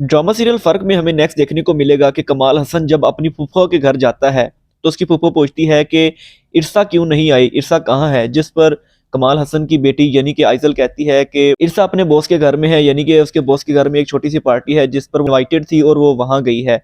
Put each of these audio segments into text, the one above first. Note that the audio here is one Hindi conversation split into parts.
ड्रामा सीरियल फर्क में हमें नेक्स्ट देखने को मिलेगा कि कमाल हसन जब अपनी फूफा के घर जाता है तो उसकी फूफा पूछती है कि इरसा क्यों नहीं आई, इरसा कहाँ है। जिस पर कमाल हसन की बेटी यानी कि आइजल कहती है कि इरसा अपने बॉस के घर में है, यानी कि उसके बॉस के घर में एक छोटी सी पार्टी है जिस पर इनवाइटेड थी और वो वहां गई है।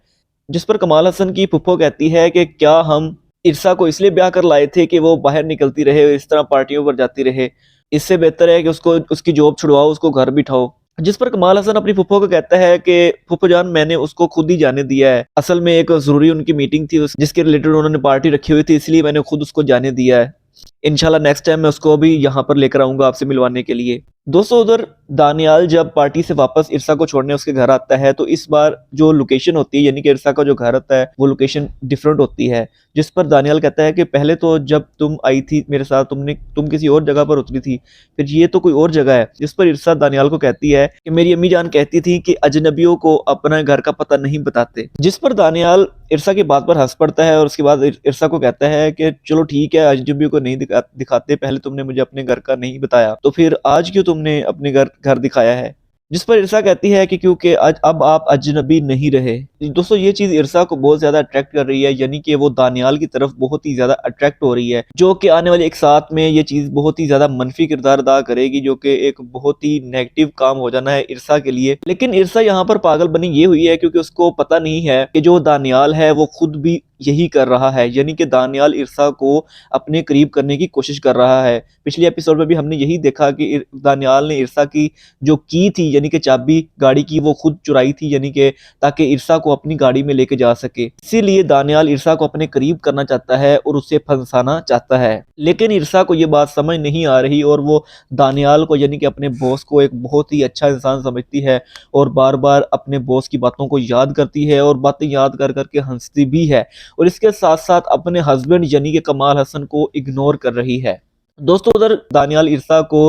जिस पर कमाल हसन की फूफा कहती है कि क्या हम इरसा को इसलिए ब्याह कर लाए थे कि वो बाहर निकलती रहे, इस तरह पार्टियों पर जाती रहे, इससे बेहतर है कि उसको उसकी जॉब छुड़वाओ, उसको घर बिठाओ। जिस पर कमाल हसन अपनी फूफो को कहता है कि फूफो जान मैंने उसको खुद ही जाने दिया है, असल में एक जरूरी उनकी मीटिंग थी जिसके रिलेटेड उन्होंने पार्टी रखी हुई थी, इसलिए मैंने खुद उसको जाने दिया है। इंशाल्लाह नेक्स्ट टाइम मैं उसको भी यहाँ पर लेकर आऊंगा आपसे मिलवाने के लिए। दोस्तों उधर दानियाल जब पार्टी से वापस इरसा को छोड़ने उसके घर आता है तो इस बार जो लोकेशन होती है यानी कि इरसा का जो घर होता है वो लोकेशन डिफरेंट होती है। जिस पर दानियाल कहता है कि पहले तो जब तुम आई थी मेरे साथ तुम किसी और जगह पर उतरी थी, फिर ये तो कोई और जगह है। जिस पर इरसा दानियाल को कहती है कि मेरी अम्मी जान कहती थी कि अजनबियों को अपना घर का पता नहीं बताते। जिस पर दानियाल इरसा की बात पर हंस पड़ता है और उसके बाद इरसा को कहता है कि चलो ठीक है, अजनबियों को नहीं दिखाते, पहले तुमने मुझे अपने घर का नहीं बताया तो फिर आज क्यों तुमने अपने घर घर दिखाया है। जिस पर इरसा कहती है कि क्योंकि आज अब आप अजनबी नहीं रहे। दोस्तों ये चीज इरसा को बहुत ज्यादा अट्रैक्ट कर रही है, यानी कि वो दानियाल की तरफ बहुत ही ज्यादा अट्रैक्ट हो रही है, जो कि आने वाले एक साथ में ये चीज बहुत ही ज्यादा मनफी किरदार अदा करेगी, जो कि एक बहुत ही नेगेटिव काम हो जाना है इरसा के लिए। लेकिन इरसा यहाँ पर पागल बनी ये हुई है क्योंकि उसको पता नहीं है कि जो दानियाल है वो खुद भी यही कर रहा है, यानी कि दानियाल इरसा को अपने करीब करने की कोशिश कर रहा है। पिछले एपिसोड में भी हमने यही देखा कि दानियाल ने इरसा की जो की थी यानी कि चाबी गाड़ी की वो खुद चुराई थी, यानी कि ताकि इरसा को अपनी गाड़ी में लेके जा सके। इसीलिए दानियाल इरसा को अपने करीब करना चाहता है और उसे फंसाना चाहता है। लेकिन इरसा को ये बात समझ नहीं आ रही और वो दानियाल को यानी कि अपने बॉस को एक बहुत ही अच्छा इंसान समझती है और बार बार अपने बॉस की बातों को याद करती है और बातें याद कर करके हंसती भी है और इसके साथ साथ अपने हस्बैंड यानी कि कमाल हसन को इग्नोर कर रही है। दोस्तों उधर दानियाल इरसा को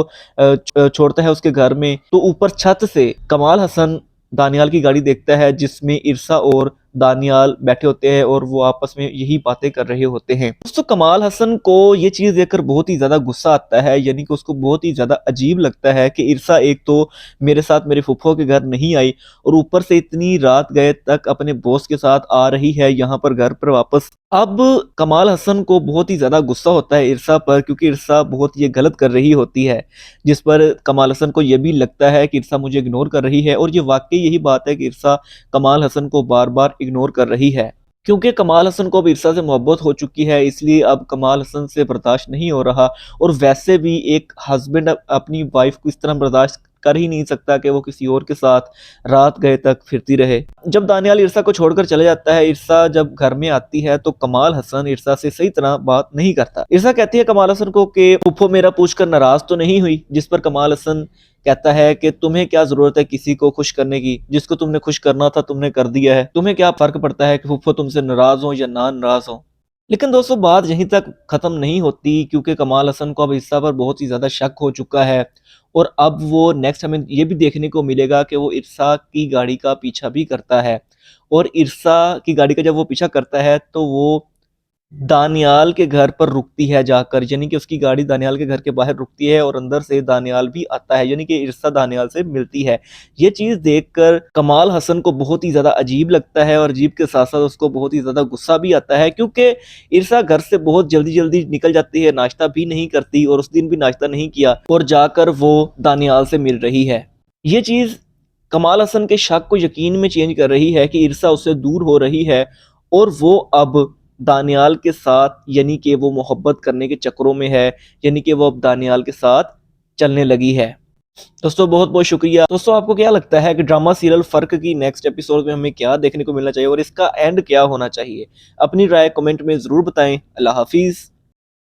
छोड़ता है उसके घर में तो ऊपर छत से कमाल हसन दानियाल की गाड़ी देखता है जिसमें इरसा और दानियाल बैठे होते हैं और वो आपस में यही बातें कर रहे होते हैं। दोस्तों कमाल हसन को ये चीज देखकर बहुत ही ज्यादा गुस्सा आता है, यानी कि उसको बहुत ही ज्यादा अजीब लगता है कि इरसा एक तो मेरे साथ मेरे फूफो के घर नहीं आई और ऊपर से इतनी रात गए तक अपने बॉस के साथ आ रही है यहाँ पर घर पर वापस। अब कमाल हसन को बहुत ही ज्यादा गुस्सा होता है इरसा पर क्योंकि इरसा बहुत ये गलत कर रही होती है। जिस पर कमाल हसन को यह भी लगता है कि इरसा मुझे इग्नोर कर रही है और ये वाकई यही बात है कि इरसा कमाल हसन को बार बार इग्नोर कर रही है क्योंकि कमाल हसन को अब इरसा से मोहब्बत हो चुकी है, इसलिए अब कमाल हसन से बर्दाश्त नहीं हो रहा। और वैसे भी एक हस्बैंड अपनी वाइफ को इस तरह बर्दाश्त कर ही नहीं सकता कि वो किसी और के साथ रात गए तक फिरती रहे। जब दानियाल इरसा को छोड़कर चले जाता है, इरसा जब घर में आती है तो कमाल हसन इरसा से सही तरह बात नहीं करता। इरसा कहती है कमाल हसन को कि फूफो मेरा पूछकर नाराज तो नहीं हुई। जिस पर कमाल हसन कहता है कि तुम्हें क्या जरूरत है किसी को खुश करने की, जिसको तुमने खुश करना था तुमने कर दिया है, तुम्हें क्या फर्क पड़ता है कि फूफो तुमसे नाराज हो या ना नाराज हो। लेकिन दोस्तों बात यहीं तक खत्म नहीं होती क्योंकि कमाल हसन को अब इरसा पर बहुत ही ज्यादा शक हो चुका है और अब वो नेक्स्ट हमें ये भी देखने को मिलेगा कि वो इरसा की गाड़ी का पीछा भी करता है और इरसा की गाड़ी का जब वो पीछा करता है तो वो दानियाल के घर पर रुकती है जाकर, यानी कि उसकी गाड़ी दानियाल के घर के बाहर रुकती है और अंदर से दानियाल भी आता है, यानी कि इरसा दानियाल से मिलती है। ये चीज देखकर कमाल हसन को बहुत ही ज्यादा अजीब लगता है और अजीब के साथ साथ उसको बहुत ही ज्यादा गुस्सा भी आता है क्योंकि इरसा घर से बहुत जल्दी जल्दी निकल जाती है, नाश्ता भी नहीं करती और उस दिन भी नाश्ता नहीं किया और जाकर वो दानियाल से मिल रही है। ये चीज कमाल हसन के शक को यकीन में चेंज कर रही है कि इरसा उससे दूर हो रही है और वो अब दानियाल के साथ यानी कि वो मोहब्बत करने के चक्करों में है, यानी कि वो अब दानियाल के साथ चलने लगी है। दोस्तों बहुत बहुत शुक्रिया। दोस्तों आपको क्या लगता है कि ड्रामा सीरियल फर्क की नेक्स्ट एपिसोड में हमें क्या देखने को मिलना चाहिए और इसका एंड क्या होना चाहिए? अपनी राय कमेंट में जरूर बताएं। अल्लाह हाफिज।